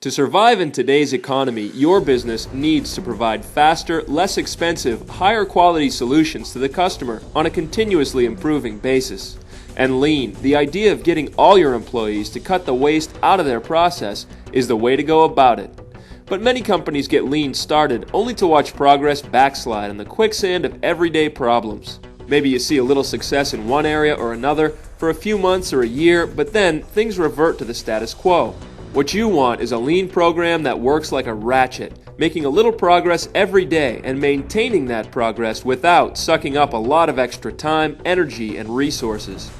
To survive in today's economy, your business needs to provide faster, less expensive, higher quality solutions to the customer on a continuously improving basis. And lean, the idea of getting all your employees to cut the waste out of their process, is the way to go about it. But many companies get lean started only to watch progress backslide in the quicksand of everyday problems. Maybe you see a little success in one area or another for a few months or a year, but then things revert to the status quo. What you want is a lean program that works like a ratchet, making a little progress every day and maintaining that progress without sucking up a lot of extra time, energy, and resources.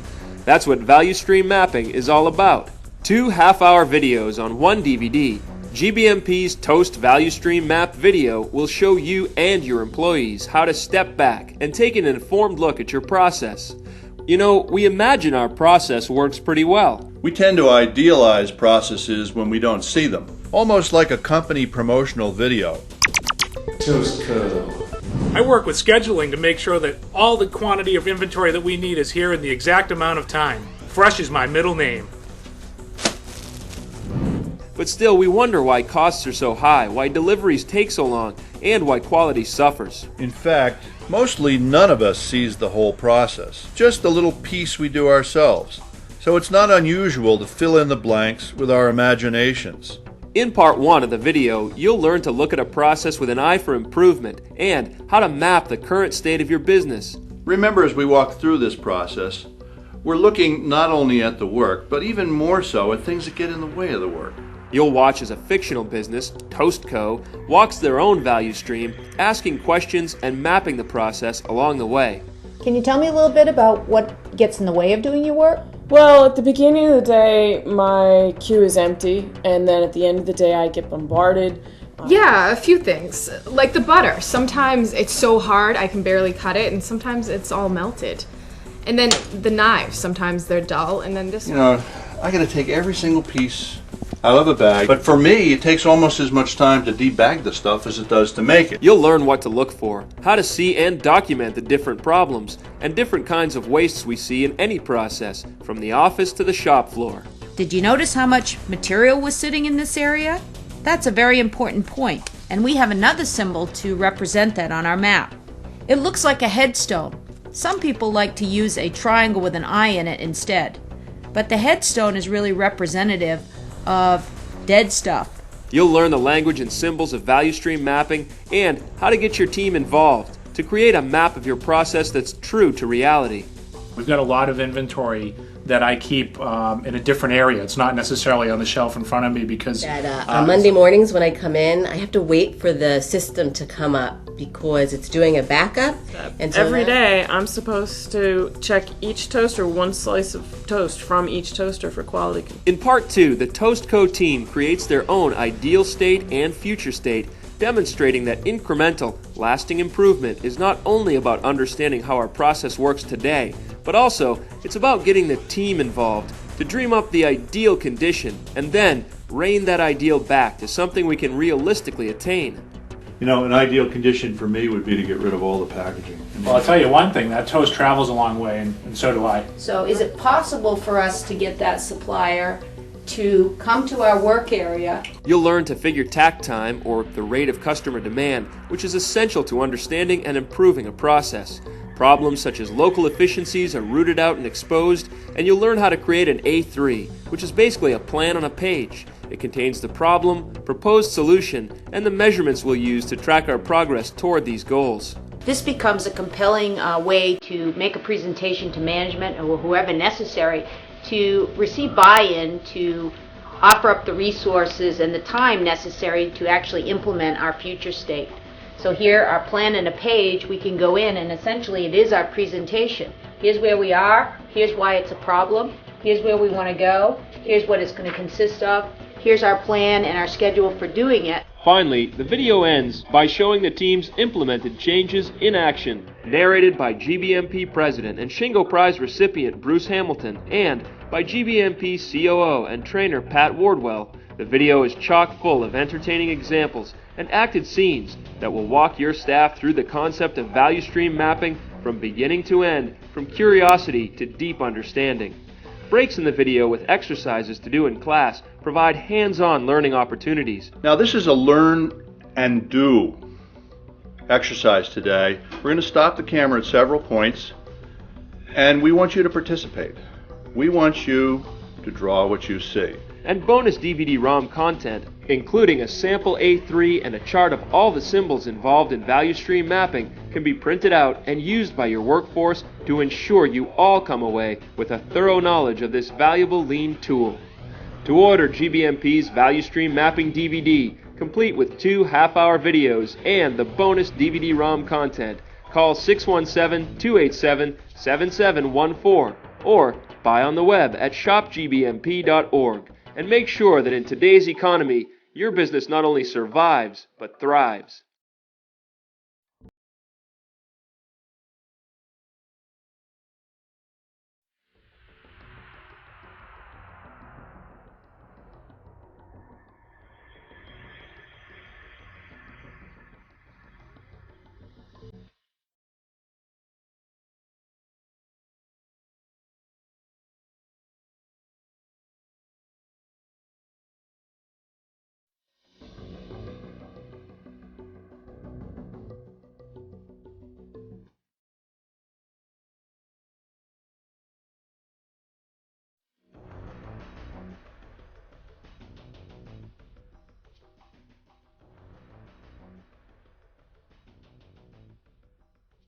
That's what value stream mapping is all about. 2 half-hour videos on one DVD, GBMP's Toast Value Stream Map video will show you and your employees how to step back and take an informed look at your process. You know, we imagine our process works pretty well. We tend to idealize processes when we don't see them, almost like a company promotional video. Toast Kaizen. I work with scheduling to make sure that all the quantity of inventory that we need is here in the exact amount of time. Fresh is my middle name. But still, we wonder why costs are so high, why deliveries take so long, and why quality suffers. In fact, mostly none of us sees the whole process, just the little piece we do ourselves. So it's not unusual to fill in the blanks with our imaginations. In part 1 of the video, you'll learn to look at a process with an eye for improvement and how to map the current state of your business. Remember, as we walk through this process, we're looking not only at the work, but even more so at things that get in the way of the work. You'll watch as a fictional business, Toast Co., walks their own value stream, asking questions and mapping the process along the way. Can you tell me a little bit about what gets in the way of doing your work? Well, at the beginning of the day, my queue is empty, and then at the end of the day, I get bombarded. Yeah, a few things. Like the butter. Sometimes it's so hard I can barely cut it, and sometimes it's all melted. And then the knives, sometimes they're dull, and then this one. I gotta take every single piece out of a bag, but for me, it takes almost as much time to debag the stuff as it does to make it. You'll learn what to look for, how to see and document the different problems, and different kinds of wastes we see in any process, from the office to the shop floor. Did you notice how much material was sitting in this area? That's a very important point, and we have another symbol to represent that on our map. It looks like a headstone. Some people like to use a triangle with an eye in it instead, but the headstone is really representative of dead stuff. You'll learn the language and symbols of value stream mapping and how to get your team involved to create a map of your process that's true to reality. We've got a lot of inventory that I keep in a different area. It's not necessarily on the shelf in front of me because... on Monday mornings when I come in, I have to wait for the system to come up because it's doing a backup. And so Every day, I'm supposed to check each toaster, one slice of toast from each toaster for quality. In part 2, the Toast Co. team creates their own ideal state and future state, demonstrating that incremental, lasting improvement is not only about understanding how our process works today, but also it's about getting the team involved to dream up the ideal condition and then rein that ideal back to something we can realistically attain. An ideal condition for me would be to get rid of all the packaging. Well, I'll tell you one thing, that toast travels a long way, and so do I. So is it possible for us to get that supplier to come to our work area? You'll learn to figure tact time, or the rate of customer demand, which is essential to understanding and improving a process. Problems such as local efficiencies are rooted out and exposed, and you'll learn how to create an A3, which is basically a plan on a page. It contains the problem, proposed solution, and the measurements we'll use to track our progress toward these goals. This becomes a compelling way to make a presentation to management or whoever necessary to receive buy-in, to offer up the resources and the time necessary to actually implement our future state. So here, our plan in a page, we can go in and essentially it is our presentation. Here's where we are, here's why it's a problem, here's where we want to go, here's what it's going to consist of, here's our plan and our schedule for doing it. Finally, the video ends by showing the team's implemented changes in action, narrated by GBMP President and Shingo Prize recipient Bruce Hamilton, and by GBMP COO and trainer Pat Wardwell. The video is chock full of entertaining examples and acted scenes that will walk your staff through the concept of value stream mapping from beginning to end, from curiosity to deep understanding. Breaks in the video with exercises to do in class provide hands-on learning opportunities. Now this is a learn and do exercise today. We're going to stop the camera at several points and we want you to participate. We want you to draw what you see. And bonus DVD-ROM content, including a sample A3 and a chart of all the symbols involved in value stream mapping, can be printed out and used by your workforce to ensure you all come away with a thorough knowledge of this valuable lean tool. To order GBMP's Value Stream Mapping DVD, complete with 2 half-hour videos and the bonus DVD-ROM content, call 617-287-7714 or buy on the web at shopgbmp.org. And make sure that in today's economy, your business not only survives, but thrives.